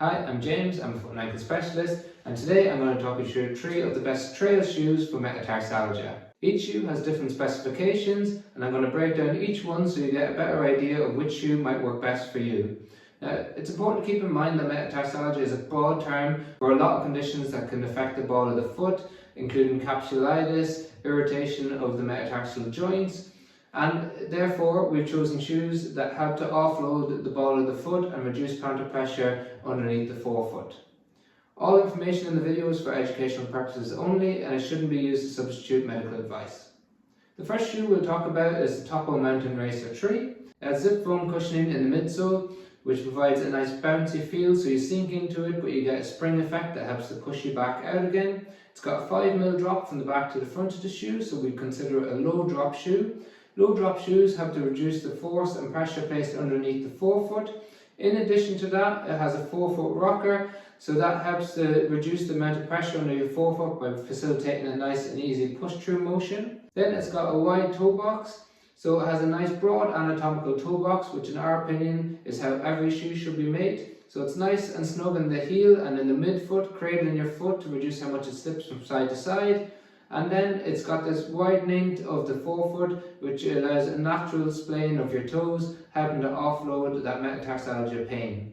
Hi, I'm James, I'm a foot and ankle specialist, and today I'm going to talk you through 3 of the best trail shoes for Metatarsalgia. Each shoe has different specifications, and I'm going to break down each one so you get a better idea of which shoe might work best for you. Now, it's important to keep in mind that Metatarsalgia is a broad term for a lot of conditions that can affect the ball of the foot, including capsulitis, irritation of the metatarsal joints, and therefore we've chosen shoes that help to offload the ball of the foot and reduce plantar pressure underneath the forefoot. All information in the video is for educational purposes only, and it shouldn't be used to substitute medical advice. The first shoe we'll talk about is the Topo Mountain Racer 3. It has zip foam cushioning in the midsole, which provides a nice bouncy feel so you sink into it, but you get a spring effect that helps to push you back out again. It's got a 5mm drop from the back to the front of the shoe, so we consider it a low drop shoe. Low drop shoes help to reduce the force and pressure placed underneath the forefoot. In addition to that, it has a forefoot rocker, so that helps to reduce the amount of pressure under your forefoot by facilitating a nice and easy push-through motion. Then it's got a wide toe box, so it has a nice broad anatomical toe box, which in our opinion is how every shoe should be made. So it's nice and snug in the heel and in the midfoot, cradling your foot to reduce how much it slips from side to side. And then it's got this widening of the forefoot, which allows a natural splaying of your toes, helping to offload that metatarsalgia pain.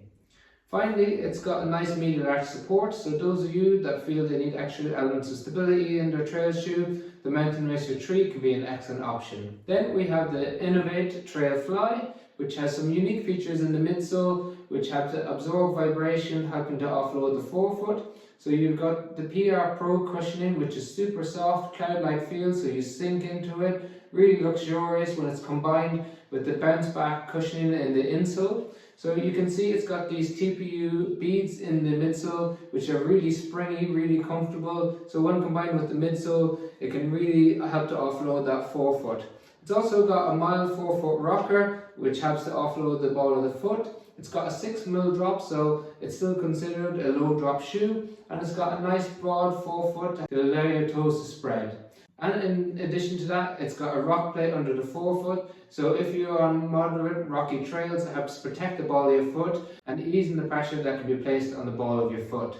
Finally, it's got a nice medial arch support, so those of you that feel they need extra elements of stability in their trail shoe, the Mountain Racer 3 can be an excellent option. Then we have the Inov8 TrailFly, which has some unique features in the midsole, which help to absorb vibration, helping to offload the forefoot. So you've got the PR Pro cushioning, which is super soft, cloud-like feel, so you sink into it. Really luxurious when it's combined with the bounce back cushioning in the insole. So you can see it's got these TPU beads in the midsole, which are really springy, really comfortable. So when combined with the midsole, it can really help to offload that forefoot. It's also got a mild forefoot rocker, which helps to offload the ball of the foot. It's got a 6mm drop, so it's still considered a low drop shoe, and it's got a nice broad forefoot to allow your toes to spread. And in addition to that, it's got a rock plate under the forefoot, so if you're on moderate rocky trails, it helps protect the ball of your foot and easing the pressure that can be placed on the ball of your foot.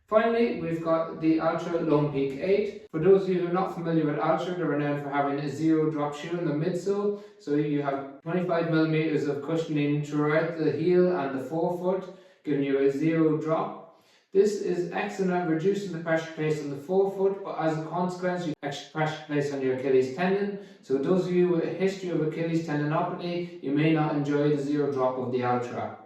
Finally, we've got the Altra Lone Peak 8. For those of you who are not familiar with Altra, they're renowned for having a zero drop shoe in the midsole. So you have 25mm of cushioning throughout the heel and the forefoot, giving you a zero drop. This is excellent at reducing the pressure placed on the forefoot, but as a consequence, you get extra pressure placed on your Achilles tendon. So those of you with a history of Achilles tendinopathy, you may not enjoy the zero drop of the Altra.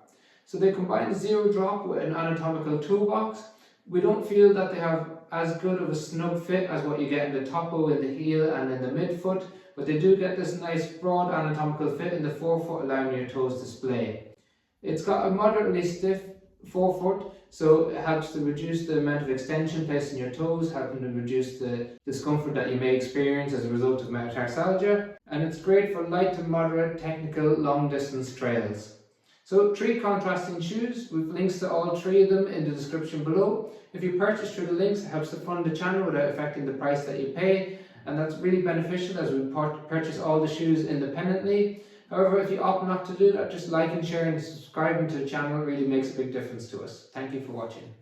So they combine the zero drop with an anatomical toe box. We don't feel that they have as good of a snug fit as what you get in the topo, in the heel and in the midfoot, but they do get this nice broad anatomical fit in the forefoot, allowing your toes to splay. It's got a moderately stiff forefoot, so it helps to reduce the amount of extension placed in your toes, helping to reduce the discomfort that you may experience as a result of metatarsalgia, and it's great for light to moderate technical long distance trails. So 3 contrasting shoes, we've links to all 3 of them in the description below. If you purchase through the links, it helps to fund the channel without affecting the price that you pay, and that's really beneficial as we purchase all the shoes independently. However, if you opt not to do that, just like and share and subscribing to the channel really makes a big difference to us. Thank you for watching.